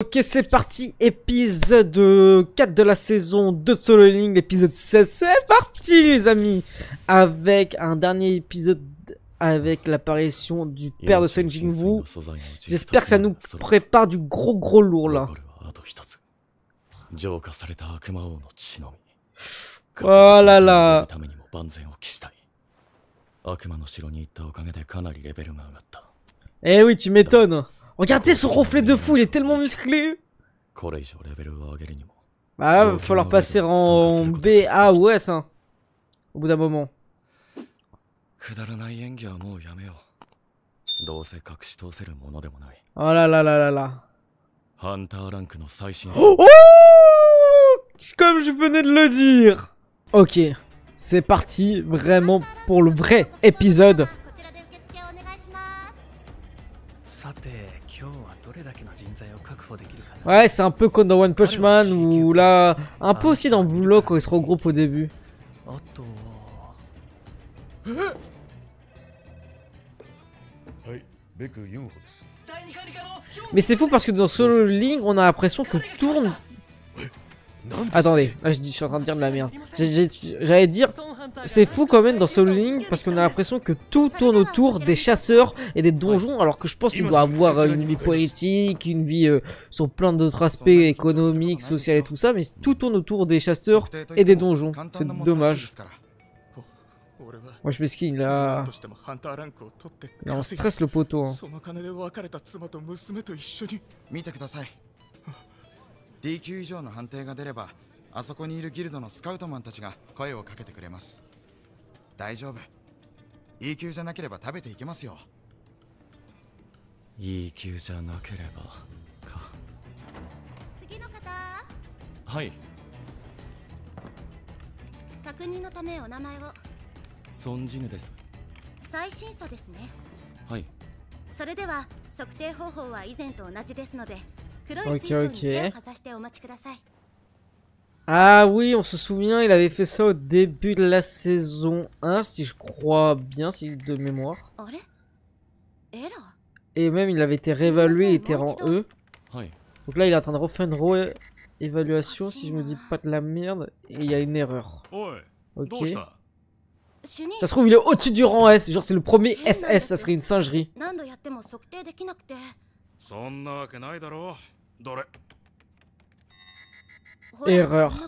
Ok, c'est parti, épisode 4 de la saison 2 de Solo Leveling, l'épisode 16, c'est parti les amis. Avec un dernier épisode avec l'apparition du père de Sung Jin-woo. J'espère que ça nous prépare du gros lourd là. Oh là là. Eh oui, tu m'étonnes. Regardez ce reflet de fou, il est tellement musclé. Bah là, va falloir passer en B, A ou S hein, au bout d'un moment. Oh là là là là là. Oh, comme je venais de le dire. Ok, c'est parti vraiment pour le vrai épisode. Ouais, c'est un peu comme dans One Punch Man ou là, un peu aussi dans Blue Lock quand ils se regroupent au début. Mais c'est fou parce que dans Solo Leveling, on a l'impression que tourne. Attendez, là je suis en train de dire de la merde. J'allais dire, c'est fou quand même dans Solo Leveling parce qu'on a l'impression que tout tourne autour des chasseurs et des donjons, alors que je pense qu'il doit avoir une vie politique, une vie sur plein d'autres aspects économiques, sociaux et tout ça, mais tout tourne autour des chasseurs et des donjons. C'est dommage. Moi je m'esquine là. Il est en stress le poteau. Hein. DQ 以上の判定が出れば、あそこにいるギルドのスカウトマンたちが声をかけてくれます。大丈夫。E 級じゃなければ食べていけますよ。E 級じゃなければか。次の方。はい。確認のためお名前を。ソンジヌです。再審査ですね。はい。それでは測定方法は以前と同じですので。Ok. Ah oui, on se souvient, il avait fait ça au début de la saison 1, si je crois bien, si de mémoire. Et même il avait été réévalué, il était rang E. Donc là il est en train de refaire une réévaluation, si je me dis pas de la merde, et il y a une erreur. Ok. Ça se trouve il est au-dessus du rang S, genre c'est le premier SS, ça serait une singerie. Erreur.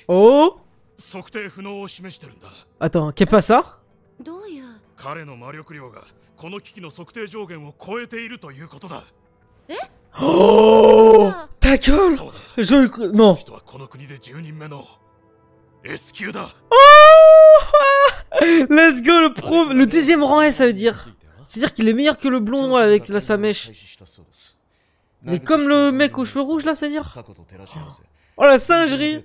Oh. Attends, qu'est pas ça? Oh, ta gueule. Je le crois. Non. Let's go, le deuxième rang S, ça veut dire. C'est-à-dire qu'il est meilleur que le blond avec sa mèche. Il est comme le mec aux cheveux rouges là, c'est-à-dire. Oh la singerie.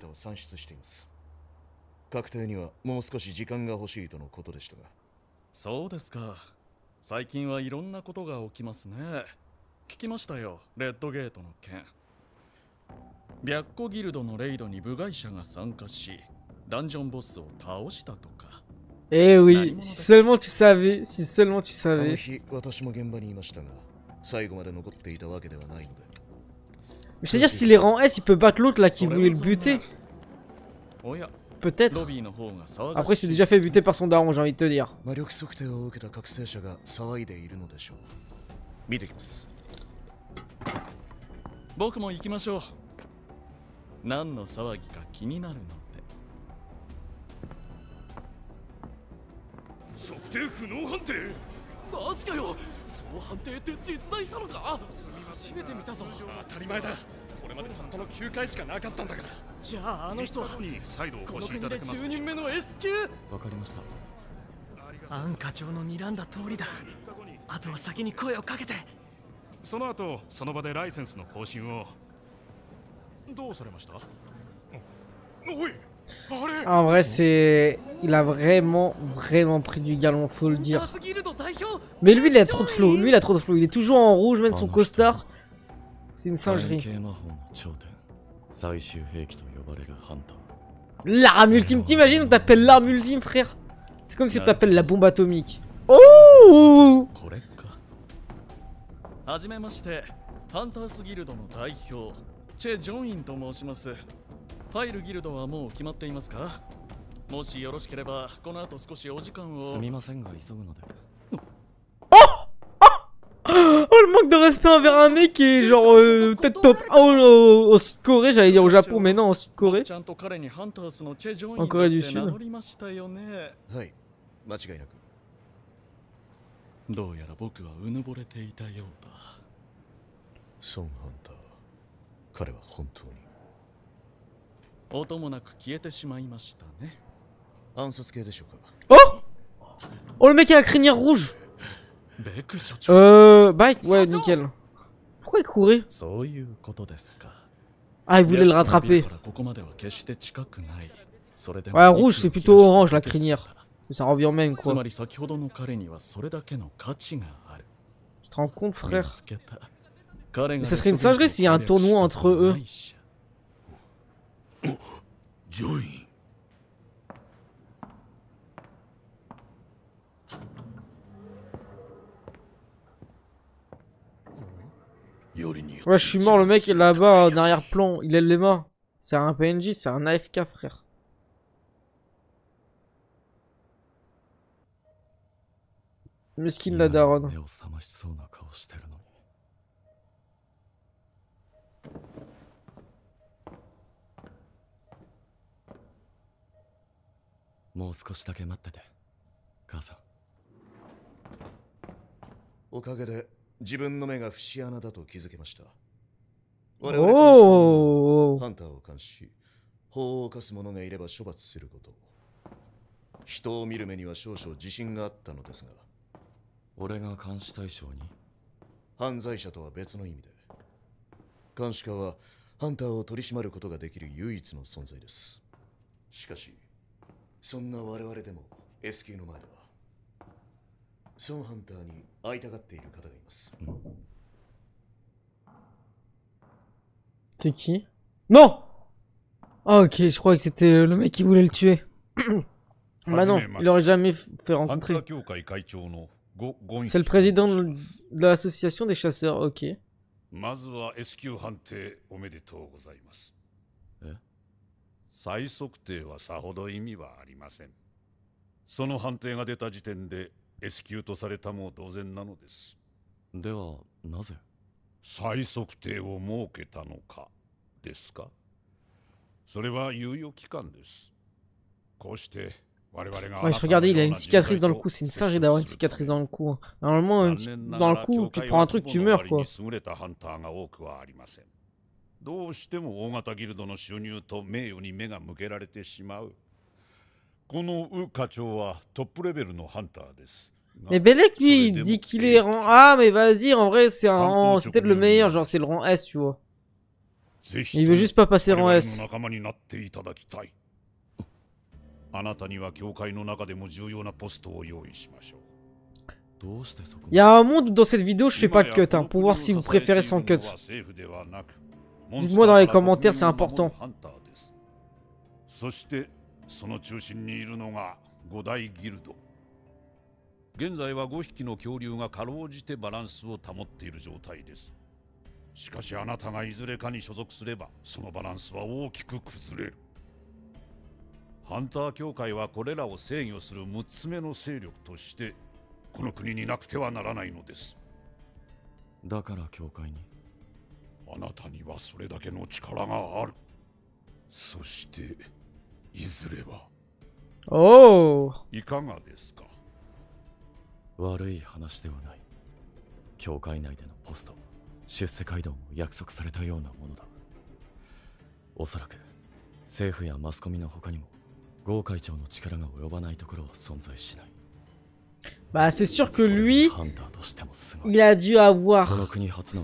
Eh oui, si seulement tu savais, si seulement tu savais. Mais c'est-à-dire si les rangs S, il peut battre l'autre là qui voulait le buter. Peut-être. Après, c'est déjà fait buter par son daron, j'ai envie de te dire. En vrai, c'est... Il a vraiment pris du galon, faut le dire. Mais lui, il a trop de flow. Lui, il a trop de flow. Il est toujours en rouge, même son costard. C'est une singerie. L'arme ultime, t'imagines, on t'appelle l'arme ultime, frère. C'est comme si on t'appelle la bombe atomique. Oh! Ouh. これか。はじめまして、ハンタースギルドの代表、チェ・ジョンインと申します。入るギルドはもう決まっていますか？もしよろしければ、この後少しお時間を。すみませんが急ぐので。Oh, le manque de respect envers un mec qui est genre peut-être top 1 au Sud-Corée, j'allais dire au Japon, mais non, en Sud-Corée. En Corée du Sud. はい、間違いなく。どうやら僕はうぬぼれていたようだ。ソン・ハンター、彼は本当に。音もなく消えてしまいましたね。暗殺系でしょうか。 Oh! Oh, le mec a la crinière rouge! Bike? Ouais, nickel. Pourquoi il courait? Ah, il voulait le rattraper. Ouais, rouge, c'est plutôt orange la crinière. Ça revient même, quoi. Tu te rends compte, frère? Mais ça serait une singerie s'il y a un tournoi entre eux. Ouais, je suis mort, le mec est là-bas en arrière-plan, il est les mains. C'est un PNJ, c'est un AFK, frère. Mesquine la daronne. Oh! ハンターを監視し、法を犯す者がいれば処罰すること。人を見る目には少々自信があったのですが。俺が監視対象に？犯罪者とは別の意味で。監視課はハンターを取り締まることができる唯一の存在です。しかし、そんな我々でも S 級の前では、ソンハンターに会いたがっている方がいます。C'est qui? Non! Ah ok, je croyais que c'était le mec qui voulait le tuer. Bah non, il aurait jamais fait rencontrer. C'est le président de l'association des chasseurs, ok. まずは S 級判定おめでとうございます。再測定はさほど意味はありません。その判定が出た時点で S 級とされたも同然なのです。ではなぜ再測定を設けたのかですか？それは猶予期間です。こうして我々が Ouais, je regardais, il a une cicatrice dans le cou, c'est une singerie d'avoir une cicatrice dans le cou. Normalement, dans le cou, tu prends un truc, tu meurs quoi. どうしても大型ギルドの収入と名誉に目が向けられてしまう。このウ課長はトップレベルのハンターです。Mais Belek, lui, il dit qu'il est rang A, mais vas-y, en vrai, c'est un rang, c'est peut-être le meilleur, genre c'est le rang S, tu vois. Il veut juste pas passer rang S. あなたには教会の中でも重要なポストを用意しましょう。 Il y a un monde où dans cette vidéo je fais pas de cut, hein, pour voir si vous préférez sans cut. Dites-moi dans les commentaires, c'est important. そしてその中心にいるのが5大ギルド。現在は5匹の恐竜がかろうじてバランスを保っている状態です。しかしあなたがいずれかに所属すればそのバランスは大きく崩れる。ハンター協会はこれらを制御する6つ目の勢力としてこの国になくてはならないのです。だから協会にあなたにはそれだけの力がある。そしていずれはいかがですか？悪い話ではない。協会内でのポスト、出世街道も約束されたようなものだ。おそらく政府やマスコミの他にもゴー会長の力が及ばないところは存在しない。 Bah c'est sûr que lui, il a dû avoir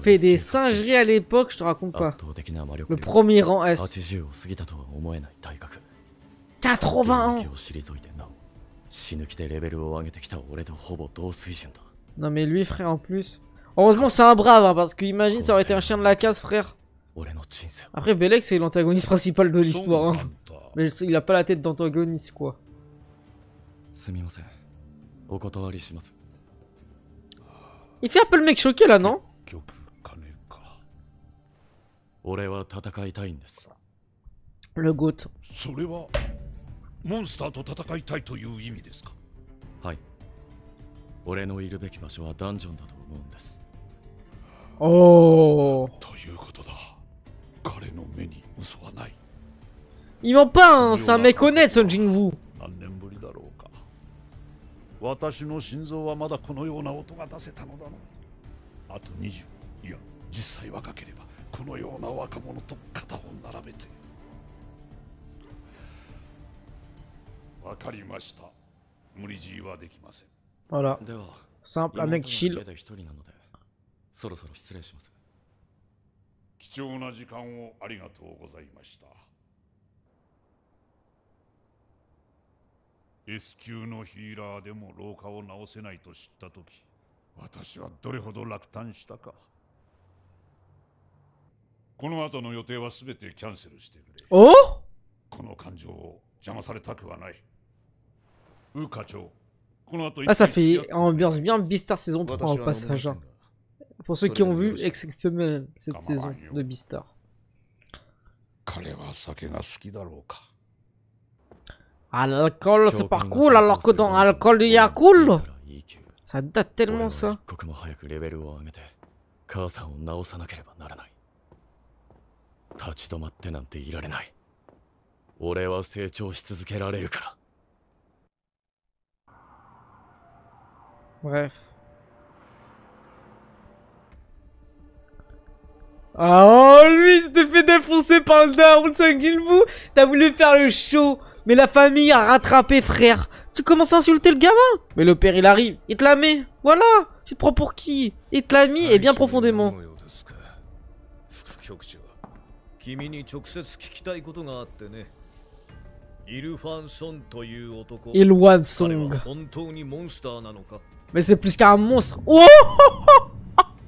fait des singeries à l'époque, je te raconte pas. Le premier rang S. 80 ans. Non mais lui frère en plus. Heureusement c'est un brave hein, parce que imagine ça aurait été un chien de la casse frère. Après Belek c'est l'antagoniste principal de l'histoire hein. Mais il a pas la tête d'antagoniste quoi. Il fait un peu le mec choqué là, non? 結局金か。俺は戦いたいんです。 Le GOAT. それはモンスターと戦いたいという意味ですか？はい。俺のいるべき場所はダンジョンだと思うんです。 Oh. ということだ。彼の目に嘘はない。 Il ment pas, hein. C'est un mec honnête, Son Jinwoo. 何年ぶりだろうか。私の心臓はまだこのような音が出せたのだな。あと20、いや10歳若ければこのような若者と肩を並べて。わかりました。無理強いはできません。 Voilà. では、 Simple, un mec 妹が chill. 家で一人なので、そろそろ失礼します。貴重な時間をありがとうございました。S 級のヒーラーでも老化を治せないと知ったとき、私はどれほど落胆したか。この後の予定はすべてキャンセルしてくれ。 Oh? この感情を邪魔されたくはない。ウー課長、この後 Ah, ça fait ambiance bien Beastar saison 3 au passage. Hein. Pour ceux qui ont vu, exceptionnel cette saison de Beastar. 彼は酒が好きだろうか。 Ah, l'alcool, c'est pas cool, alors que dans l'alcool, il y a cool. Ça date tellement ça. 一刻も早くレベルを上げて母さんを治さなければならない。立ち止まってなんていられない。俺は成長し続けられるから。 Bref. Oh, lui, il s'était fait défoncer par le daron de Son Jinwoo. T'as voulu faire le show, mais la famille a rattrapé, frère. Tu commences à insulter le gamin. Mais le père, il arrive, il te la met. Voilà. Tu te prends pour qui? Il te l'a mis, et bien profondément. Ilwan Song. Mais c'est plus qu'un monstre. Oh!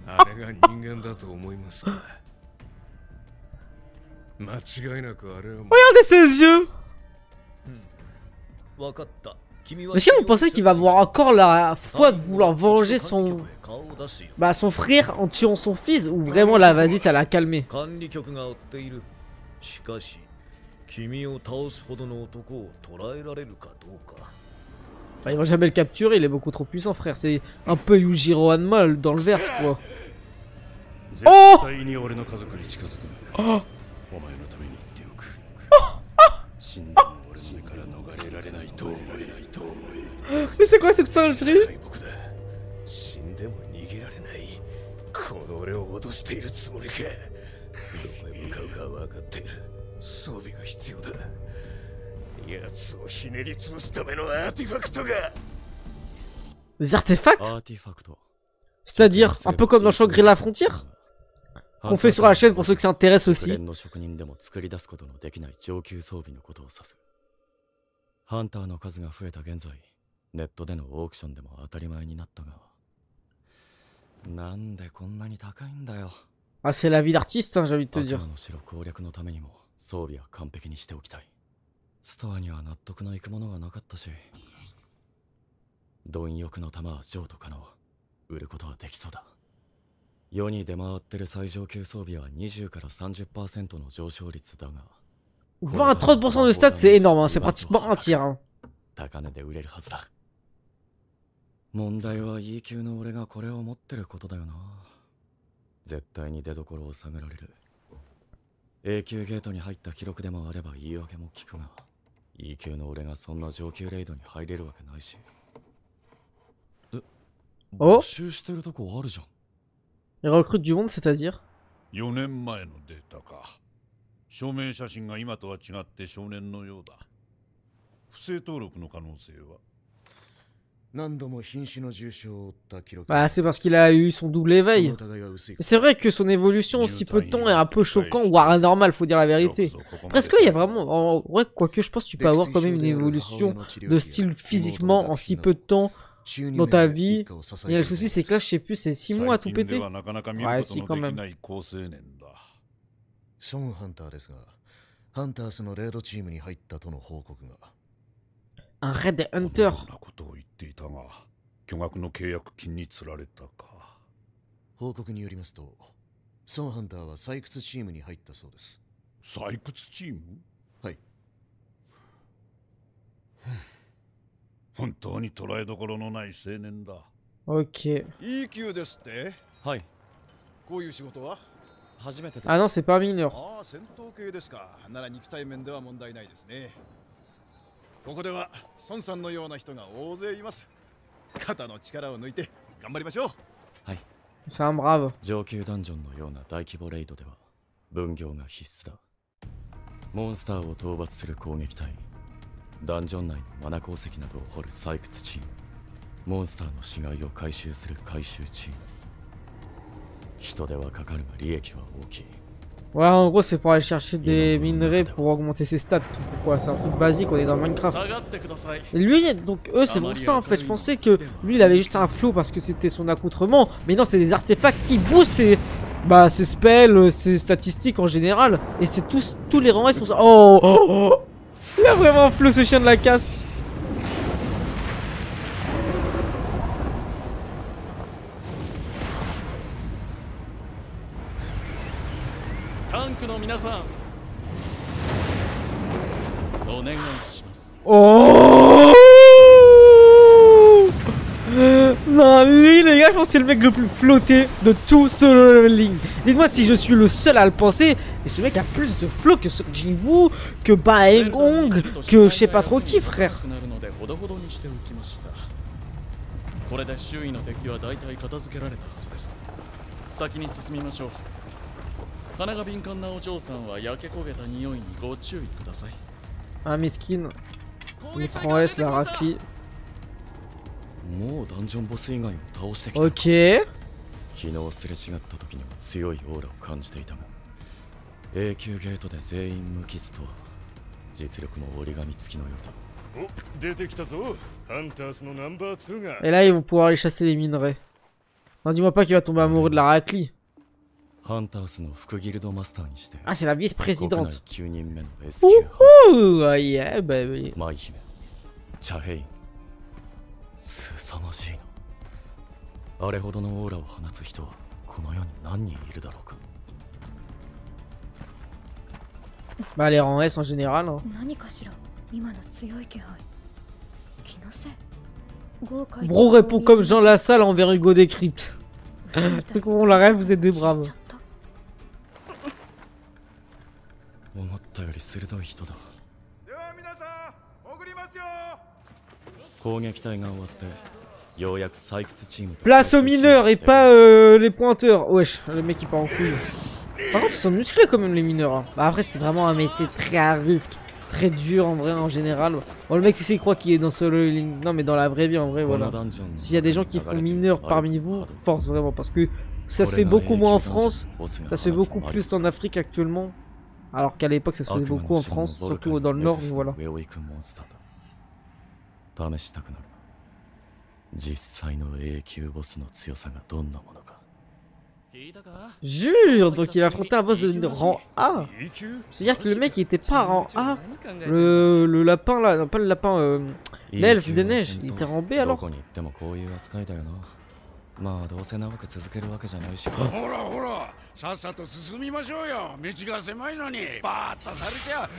Regardez ses yeux. Est-ce que vous pensez qu'il va avoir encore la foi de vouloir venger son frère en tuant son fils, ou vraiment là, vas-y, ça l'a calmé? Bah, il va jamais le capturer, il est beaucoup trop puissant, frère. C'est un peu Yujiro Hanma dans le verse, quoi. Oh! Oh! Mais c'est quoi cette singerie? Des artefacts? C'est-à-dire, un peu comme dans Shangri-La Frontière? Qu'on fait sur la chaîne pour ceux qui s'intéressent aussi. ハンターの数が増えた現在、ネットでのオークションでも当たり前になったが、なんでこんなに高いんだよ。Ah, c'est la vie d'artiste, hein, j'ai envie de te dire. の城攻略のためにも装備は完璧にしておきたい。ストアには納得のいくものがなかったし、貪欲の玉は譲渡可能。売ることはできそうだ。世に出回ってる最上級装備は20から 30% の上昇率だが、20 à 30% de stats, c'est énorme, hein. C'est pratiquement un tiers. Hein. 高値で売れるはずだ。問題は E 級の俺がこれを持ってることだよな。絶対に出所を探られる。A 級ゲートに入った記録でもあれば言い訳も聞くが、E 級の俺がそんな上級レイドに入れるわけないし。募集してるとこあるじゃん。Il recrute du monde, c'est-à-dire 4年前のデータか。証明写真が今とは違って少年のようだ。不正登録の可能性は。Bah, c'est parce qu'il a eu son double éveil. C'est vrai que son évolution en si peu de temps est un peu choquant, voire anormal, faut dire la vérité. Parce qu'il y a vraiment... En vrai, quoique je pense que tu peux avoir quand même une évolution de style physiquement en si peu de temps dans ta vie. Et le souci, c'est que là, je sais plus, c'est 6 mois à tout péter. Ouais, si, quand même. Un raid hunter. 報告によりますと、ソンハンターは採掘チームに入ったそうです。採掘チーム？はい。本当に捉えどころのない青年だ。Ok. いい級ですって。はい。こういう仕事は初めてです。Ah non, c'est pas mineur. ああ、戦闘系ですか。なら肉体面では問題ないですね。ここでは孫さんのような人が大勢います。肩の力を抜いて頑張りましょう。はい。C'est un brave. 上級ダンジョンのような大規模レイドでは分業が必須だ。モンスターを討伐する攻撃隊、ダンジョン内のマナ鉱石などを掘る採掘チーム、モンスターの死骸を回収する回収チーム。人手はかかるが利益は大きい。Ouais, en gros, c'est pour aller chercher des minerais pour augmenter ses stats. Pourquoi? C'est un truc basique, on est dans Minecraft. Et lui, donc eux, c'est pour ça en fait. Je pensais que lui, il avait juste un flow parce que c'était son accoutrement. Mais non, c'est des artefacts qui boostent ses spells, ses statistiques en général. Et c'est tous les rangs sont ça. Oh, oh, oh. Il a vraiment un flow, ce chien de la casse. タンクの皆さん、お願いします。Oh non, lui les gars, je pense que c'est le mec le plus flotté de tout Solo Leveling. Dites-moi si je suis le seul à le penser, mais ce mec a plus de flow que Song Jinwoo, que Baekgong, que je sais pas trop qui, frère. これで周囲の敵は大体片付けられたはずです。先に進みましょう。鼻が敏感なお嬢さんは焼け焦げた匂いにご注意ください。Ah, Miskin. L'écran S, la raclie. もうダンジョンボス以外を倒してきた。Ok. 昨日すれ違った時には強いオーラを感じていたが、永久ゲートで全員無傷とは実力も折り紙付きのようだ。 Et là, ils vont pouvoir aller chasser les minerais. Non, dis-moi pas qu'il va tomber amoureux de la raclie. Ah, c'est la vice-présidente. Ouhou, ah, yeah, baby. Bah, les rangs S en général. Hein. Bro répond comme Jean Lassalle envers Hugo Décrypte. Ceux qui ont la rêve, vous êtes des braves. Place aux mineurs et pas les pointeurs. Wesh, le mec il part en couille. Par contre, ils sont musclés quand même les mineurs. Hein. Bah, après, c'est vraiment un métier très à risque. Très dur en vrai en général. Bon, le mec tu sais il croit qu'il est dans Solo Leveling. Non mais dans la vraie vie en vrai voilà. S'il y a des gens qui font mineurs parmi vous, force vraiment parce que ça se fait beaucoup moins en France. Ça se fait beaucoup plus en Afrique actuellement. Alors qu'à l'époque ça se faisait beaucoup en France, surtout dans le nord, mais voilà. Jure, donc il a affronté un boss de rang A. C'est-à-dire que le mec il était pas rang A. Le lapin là, non pas le lapin, l'elfe des neiges, il était rang B alors.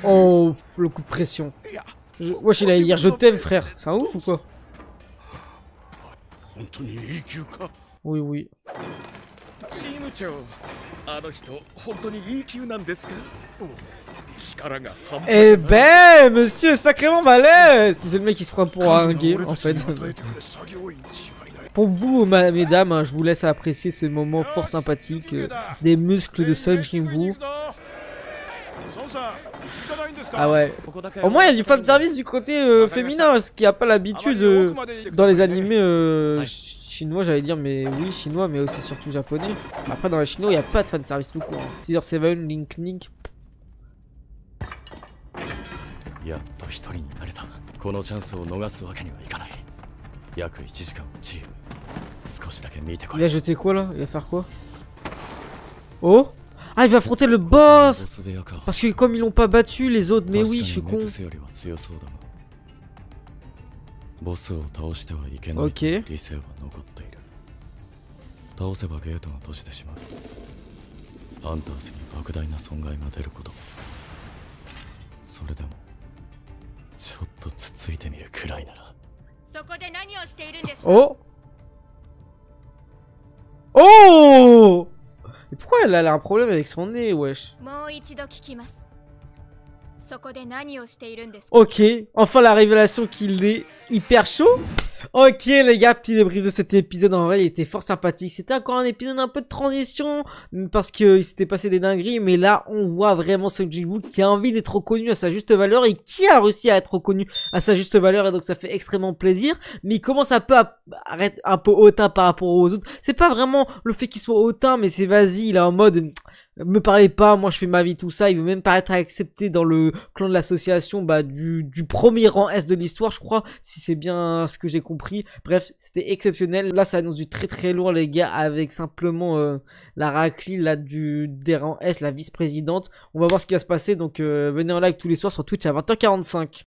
Oh, le coup de pression. Wesh, il allait dire je t'aime frère, c'est un ouf ou quoi? Oui, oui. Eh ben, monsieur, sacrément balèze. C'est le mec qui se prend pour un gay, en fait. Pour vous, mesdames, hein, je vous laisse apprécier ce moment fort sympathique des muscles de Song Jinwoo. Ah ouais. Au moins, il y a du fanservice du côté féminin, ce qu'il n'y a pas l'habitude dans les animés chinois, j'allais dire, mais oui, chinois, mais aussi surtout japonais. Après, dans les chinois, il n'y a pas de fanservice tout court. Caesar 7, Link Link. Il va jeter quoi là? Il va faire quoi? Oh! Ah, il va affronter le boss! Parce que comme ils l'ont pas battu, les autres, mais oui, je suis con. Ok. 倒せばゲートが閉じてしまう。ハンターズに莫大な損害が出ることも。それでもちょっとつついてみるくらいなら。そこで何をしているんですか？ Oh! Oh! Mais pourquoi elle a un problème avec son nez, wesh? もう一度聞きます。そこで何をしているんですか？ Ok, enfin la révélation qu'il est hyper chaud. Ok les gars, petit débrief de cet épisode, en vrai il était fort sympathique. C'était encore un épisode un peu de transition parce qu'il s'était passé des dingueries, mais là on voit vraiment Song Jin-woo qui a envie d'être reconnu à sa juste valeur et qui a réussi à être reconnu à sa juste valeur, et donc ça fait extrêmement plaisir. Mais il commence un peu à arrêter un peu hautain par rapport aux autres. C'est pas vraiment le fait qu'il soit hautain, mais c'est vas-y, il est en mode me parlez pas, moi je fais ma vie, tout ça. Il veut même pas être accepté dans le clan de l'association du premier rang S de l'histoire, je crois, si c'est bien ce que j'ai compris. Bref, c'était exceptionnel. Là ça annonce du très très lourd les gars, avec simplement la raclie là des rangs S, la vice-présidente. On va voir ce qui va se passer, donc venez en live tous les soirs sur Twitch à 20h45.